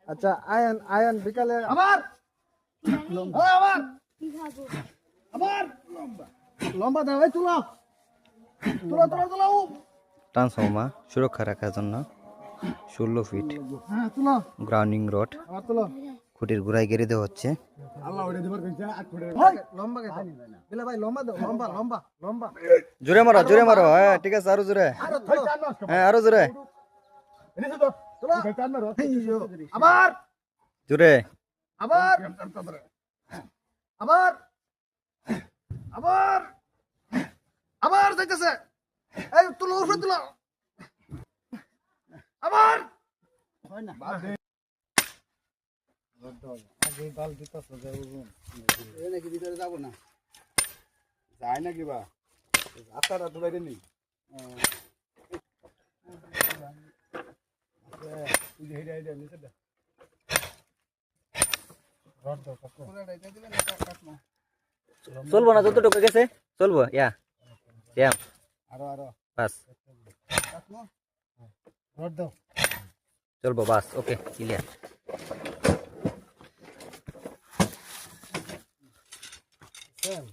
আচ্ছা ion ion বিকালে আবার লম্বা দাও এই তুলো তুলো তুলো তুলো ট্রান্সফর্মার সুরক্ষা রাখার জন্য 16 ফিট হ্যাঁ তুলো গ্রাউন্ডিং রড আবার তুলো খুঁটির গোড়ায় গেড়ে দেওয়া হচ্ছে। আল্লাহ ওরে দিবার কইছে আট ফুটে লম্বা কে বিলা ভাই লম্বা দাও লম্বা লম্বা লম্বা জোরে মারো হ্যাঁ ঠিক আছে আরো জোরে হ্যাঁ আরো জোরে এনেছো তো তুলো চার মারো আবার জোরে আবার আবার আবার আবার যাইতেছে এই তুলো উঠে তুলো আবার হয় না আগে বাল দিতাছ যাবো এই নাকি ভিতরে যাব না যায় নাকি বা আটাটা তো বাইরে নেই তুই হেডে হেডে নিচে দে রড দাও কাকু পুরোটা এটা দিবেন না কাট না চলবো না যতটুকু গেছে চলবো ইয়া আরো আরো বাস কাট না রড দাও চলবো বাস ওকে ক্লিয়ার চল